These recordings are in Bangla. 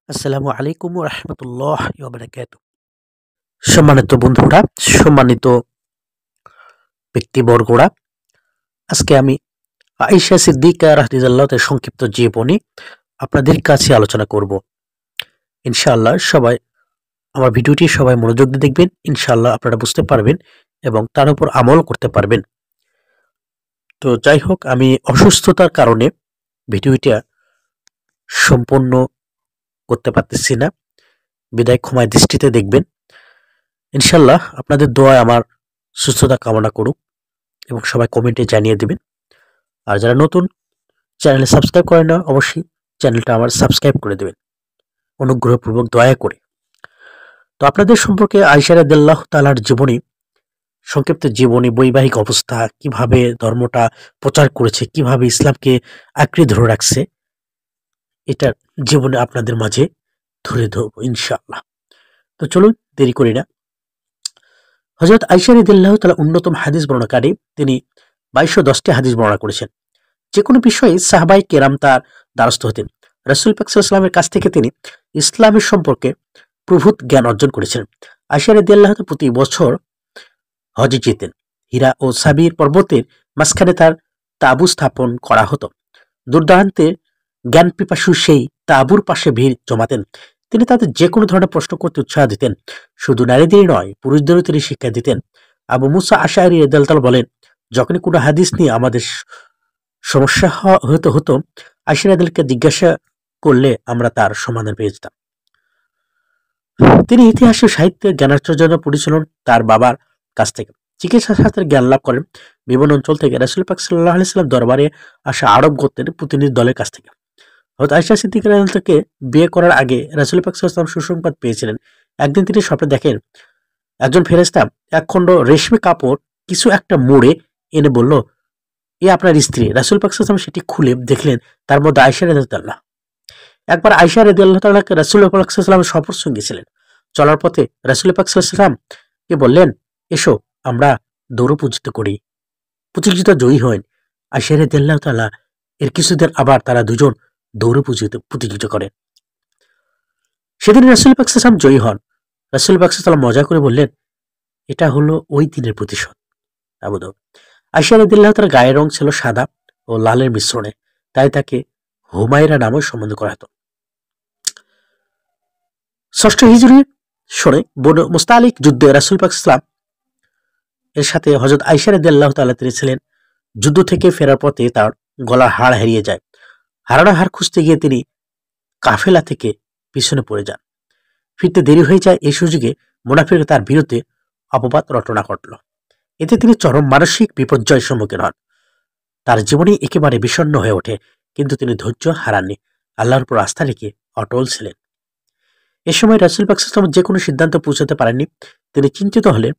আসসালামু আলাইকুম ওয়া রাহমাতুল্লাহি ওয়া বারাকাতুহু। সম্মানিত বন্ধুরা, সম্মানিত ব্যক্তিবর্গরা, আজকে আমি আয়েশা সিদ্দিকা রাদিয়াল্লাহু তাআলার সংক্ষিপ্ত জীবনী আপনাদের কাছে আলোচনা করব। ইনশাআল্লাহ সবাই আমার ভিডিওটি সবাই মনোযোগ দিয়ে দেখবেন। ইনশাআল্লাহ আপনারা বুঝতে পারবেন এবং তার উপর আমল করতে পারবেন। তো যাই হোক, আমি অসুস্থতার কারণে ভিডিওটা সম্পূর্ণ করতে পারতেছি না, বিদায় ক্ষমায় দৃষ্টিতে দেখবেন। ইনশাআল্লাহ আপনাদের দোয়ায় আমার সুস্থতা কামনা করুক এবং সবাই কমেন্টে জানিয়ে দিবেন। আর যারা নতুন চ্যানেলে সাবস্ক্রাইব করেন না, অবশ্যই চ্যানেলটা আমার সাবস্ক্রাইব করে দেবেন অনুগ্রহপূর্বক দয়া করে। তো আপনাদের সম্পর্কে আয়েশা রাদিয়াল্লাহু তাআলার জীবনী, সংক্ষিপ্ত জীবনী, বৈবাহিক অবস্থা, কিভাবে ধর্মটা প্রচার করেছে, কিভাবে ইসলামকে আঁকড়ে ধরে রাখছে, এটা জীবনে আপনাদের মাঝে তুলে ধরবো ইনশাআল্লাহ। তো চলুন দেরি করি না। হযরত আয়েশা রাদিয়াল্লাহু তাআলা অন্যতম হাদিস বর্ণনাকারী। তিনি 2210টি হাদিস বর্ণনা করেছেন। যে কোনো বিষয়ে সাহাবাই কেরাম তার দ্বারস্থ হতেন। রাসূল পাক সাল্লাল্লাহু আলাইহি ওয়াসাল্লামের কাছ থেকে তিনি ইসলামের সম্পর্কে প্রভূত জ্ঞান অর্জন করেছিলেন। আয়েশা রাদিয়াল্লাহু তাআলা প্রতি বছর হজে যেতেন। হীরা ও সাবির পর্বতের মাঝখানে তার তাঁবু স্থাপন করা হতো। দূরদূরান্তে জ্ঞান পিপাসু সেই তাঁবুর পাশে ভিড় জমাতেন। তিনি তাদের যে কোনো ধরনের প্রশ্ন করতে উৎসাহ দিতেন। শুধু নারীদেরই নয়, পুরুষদেরও তিনি শিক্ষা দিতেন। আবু মুসা আশআরী রাদিয়াল্লাহু তাআলা বলেন, যখনই কোনো হাদিস নিয়ে আমাদের সমস্যা হতো, আয়েশা রাদিয়াল্লাহু জিজ্ঞাসা করলে আমরা তার সমাধান পেয়ে যেতাম। তিনি ইতিহাস ও সাহিত্যের জ্ঞানার্জনের জন্য পরিচালন তার বাবার কাছ থেকে। চিকিৎসা শাস্ত্রের জ্ঞান লাভ করেন বিভিন্ন অঞ্চল থেকে রাসূল পাক সাল্লাল্লাহু আলাইহি ওয়াসাল্লাম দরবারে আসা আরব গোত্রের প্রতিনিধি দলের কাছ থেকে। হযরত আয়েশা সিদ্দিকা রাদিয়াল্লাহু তাআলাকে বিয়ে করার আগে রাসূল পাক সাল্লাল্লাহু আলাইহি ওয়াসাল্লাম সুসংবাদ পেয়েছিলেন। একদিন তিনি স্বপ্নে দেখেন একজন ফেরেশতা এক খণ্ড রেশমি কাপড় কিছু একটা মুড়ে এনে বলল, এ আপনার স্ত্রী। রাসূল পাক সাল্লাল্লাহু আলাইহি ওয়াসাল্লাম সেটি খুলে দেখলেন তার মধ্যে আয়েশা রাদিয়াল্লাহু তাআলা। একবার আয়েশা রাদিয়াল্লাহু তাআলাকে রাসূল পাক সাল্লাল্লাহু আলাইহি ওয়াসাল্লাম সফর সঙ্গী ছিলেন। চলার পথে রাসূল পাক সাল্লাল্লাহু আলাইহি ওয়াসাল্লাম কে বললেন, এসো আমরা দৌড় পূজিত করি, প্রতিযোগিতা জয়ী হন। আয়েশা রাদিয়াল্লাহু তাআলা এর কিছুদিন আবার তারা দুজন দৌড় প্রতিযোগিতা করেন। সেদিন রাসূল পাক সাল্লাল্লাহু আলাইহি ওয়াসাল্লাম জয়ী হন। রাসূল পাক সাল্লাল্লাহু আলাইহি ওয়াসাল্লাম মজা করে বললেন, এটা হলো ওই দিনের প্রতিশোধ। আবু দাউদ। আয়েশা রাদিয়াল্লাহু তাআলার গায়ের রং ছিল সাদা ও লালের মিশ্রণে, তাই তাকে হুমায়রা নামে সম্বোধন করা হতো। ৬ষ্ঠ হিজরি সনে বনু মুস্তালিক যুদ্ধে রাসূল পাক সাল্লাল্লাহু আলাইহি ওয়াসাল্লাম এর সাথে হযরত আয়েশা রাদিয়াল্লাহু তাআলা তিনি ছিলেন। যুদ্ধ থেকে ফেরার পথে তার গলার হাড় হারিয়ে যায়। হারানো হাড় খুঁজতে গিয়ে তিনি কাফেলা থেকে পিছনে পড়ে যান। ফিরতে দেরি হয়ে যায়। এই সুযোগে মুনাফিকরা তার বিরুদ্ধে অপবাদ রটনা করল। এতে তিনি চরম মানসিক বিপর্যয়ের সম্মুখীন হন। তার জীবনী একেবারে বিষণ্ণ হয়ে ওঠে, কিন্তু তিনি ধৈর্য হারাননি। আল্লাহর উপর আস্থা রেখে অটল ছিলেন। এ সময় রাসূল পাক সাল্লাল্লাহু আলাইহি ওয়াসাল্লাম যে কোনো সিদ্ধান্ত পৌঁছাতে পারেননি। তিনি চিন্তিত হলে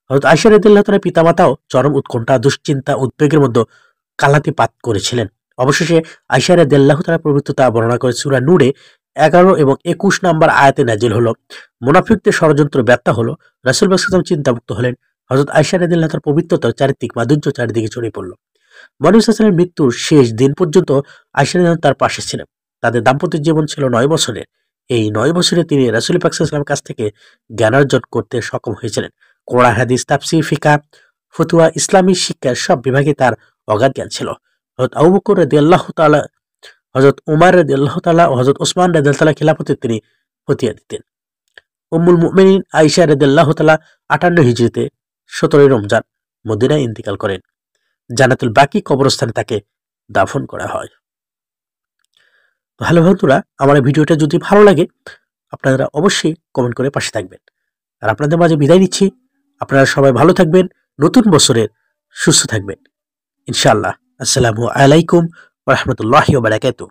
হযরত আয়েশা রাদিয়াল্লাহু তাআলার পিতামাতাও চরম উৎকণ্ঠা, দুশ্চিন্তা, উদ্বেগের মধ্যে কালাতিপাত করেছিলেন। অবশেষে আয়েশা রাদিয়াল্লাহু তাআলা পবিত্রতা বর্ণনা করে সূরা নূরে 11 এবং 21 নম্বর আয়াতে নাজিল হলো। মুনাফিকদের ষড়যন্ত্র ব্যর্থ হলো। রাসূল পাক সাল্লাল্লাহু আলাইহি ওয়াসাল্লাম চিন্তামুক্ত হলেন। হযরত আয়েশা রাদিয়াল্লাহু তাআলার পবিত্রতার চারিত্রিক মাধুর্য চারিদিকে ছড়িয়ে পড়ল। নবী সাল্লাল্লাহু আলাইহি ওয়াসাল্লামের মৃত্যুর শেষ দিন পর্যন্ত আয়েশা রাদিয়াল্লাহু তার পাশে ছিলেন। তাদের দাম্পত্য জীবন ছিল 9 বছরের। এই 9 বছরে তিনি রাসূল পাক সাল্লাল্লাহু আলাইহি ওয়াসাল্লামের কাছ থেকে জ্ঞানার্জন করতে সক্ষম হয়েছিলেন। কোরআন, হাদিস, তাফসীর, ফিকহ, ফতোয়া, ইসলামী শিক্ষার সব বিভাগে তার অগাধ জ্ঞান ছিল। হযরত আবু বকর রাদিয়াল্লাহু তাআলা, হযরত উমর রাদিয়াল্লাহু তাআলা ও হযরত ওসমান রাদিয়াল্লাহু তাআলা খিলাফতে তিনি ফতোয়া দিতেন। উম্মুল মুমিনিন আয়েশা রাদিয়াল্লাহু তাআলা 58 হিজরিতে 17 রমজান মদিনায় ইন্তেকাল করেন। জান্নাতুল বাকি কবরস্থানে তাকে দাফন করা হয়। ভালো বন্ধুরা, আমার এই ভিডিওটা যদি ভালো লাগে আপনারা অবশ্যই কমেন্ট করে পাশে থাকবেন। আর আপনাদের মাঝে বিদায় নিচ্ছি। আপনারা সবাই ভালো থাকবেন, নতুন বছরের সুস্থ থাকবেন ইনশাআল্লাহ। আসসালামু আলাইকুম ওয়া রাহমাতুল্লাহি ওয়া বারাকাতুহু।